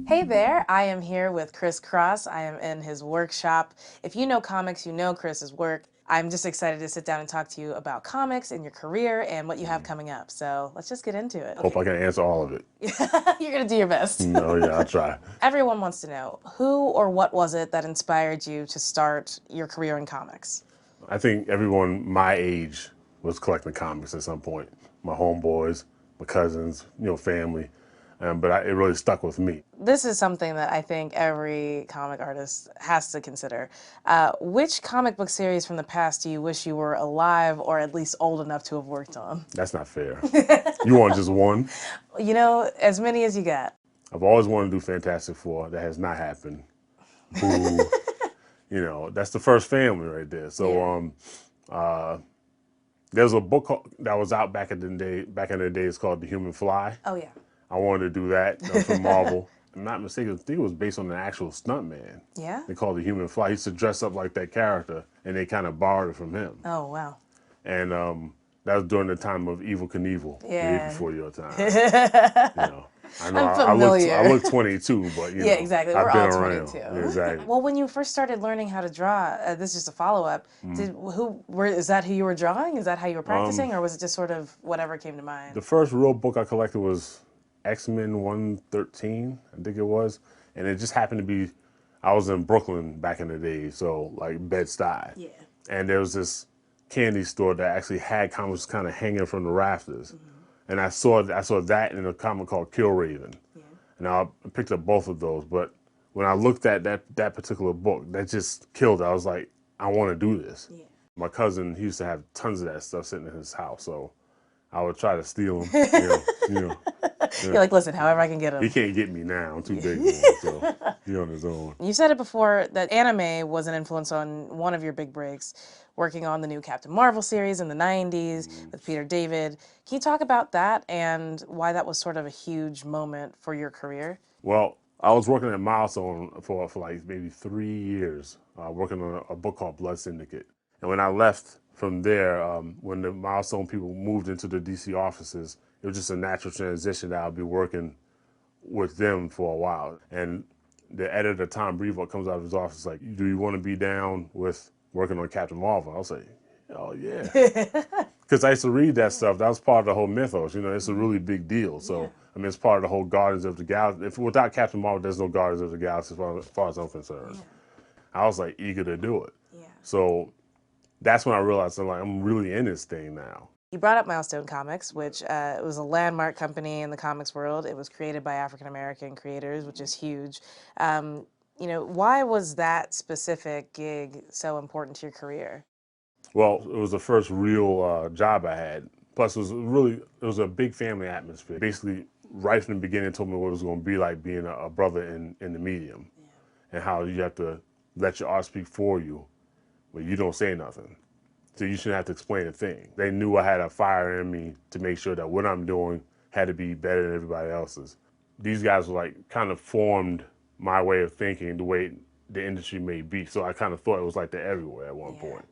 Hey there, I am here with ChrisCross. I am in his workshop. If you know comics, you know Chris's work. I'm just excited to sit down and talk to you about comics and your career and what you have coming up. So let's just get into it. Hope I can answer all of it. You're gonna do your best. No, yeah, I'll try. Everyone wants to know, who or what was it that inspired you to start your career in comics? I think everyone my age was collecting comics at some point. My homeboys, my cousins, family. But it really stuck with me. This is something that I think every comic artist has to consider. Which comic book series from the past do you wish you were alive or at least old enough to have worked on? That's not fair. You want just one? You know, as many as you got. I've always wanted to do Fantastic Four. That has not happened. Boo. That's the first family right there. So there's a book that was out back in the day. It's called The Human Fly. Oh yeah. I wanted to do that. That was from Marvel. I'm not mistaken, I think it was based on an actual stuntman. Yeah? They called it Human Fly. He used to dress up like that character, and they kind of borrowed it from him. Oh, wow. And that was during the time of Evel Knievel, Yeah. before your time. I know I'm familiar. I look 22, but yeah, exactly. We're I've been all around. 22. Yeah, exactly. Well, when you first started learning how to draw, this is just a follow-up. Is that who you were drawing? Is that how you were practicing, or was it just sort of whatever came to mind? The first real book I collected was X-Men 113, I think it was, and it just happened to be, I was in Brooklyn back in the day, so like Bed-Stuy. Yeah. And there was this candy store that actually had comics kind of hanging from the rafters. And I saw that in a comic called Kill Raven. Yeah. And I picked up both of those, but when I looked at that particular book, that just killed it. I was like, I want to do this. Yeah. My cousin, he used to have tons of that stuff sitting in his house, so I would try to steal them. You're like, listen, however I can get him. He can't get me now. I'm too big for him, so he's on his own. You said it before that anime was an influence on one of your big breaks, working on the new Captain Marvel series in the 90s with Peter David. Can you talk about that and why that was sort of a huge moment for your career? Well, I was working at Milestone for like maybe 3 years, working on a book called Blood Syndicate. And when I left from there, when the Milestone people moved into the DC offices, it was just a natural transition that I'll be working with them for a while. And the editor, Tom Brevoort, comes out of his office like, do you want to be down with working on Captain Marvel? I was like, oh yeah. Because I used to read that stuff. That was part of the whole mythos. It's a really big deal. So, yeah. I mean, it's part of the whole Guardians of the Galaxy. Without Captain Marvel, there's no Guardians of the Galaxy as far as I'm concerned. Yeah. I was like eager to do it. Yeah. So that's when I realized I'm really in this thing now. You brought up Milestone Comics, which was a landmark company in the comics world. It was created by African-American creators, which is huge. Why was that specific gig so important to your career? Well, it was the first real job I had. Plus, it was a big family atmosphere. Basically, right from the beginning, told me what it was going to be like being a brother in the medium, and how you have to let your art speak for you, but you don't say nothing. So you shouldn't have to explain a thing. They knew I had a fire in me to make sure that what I'm doing had to be better than everybody else's. These guys were like kind of formed my way of thinking, the way the industry may be. So I kind of thought it was like that everywhere at one point.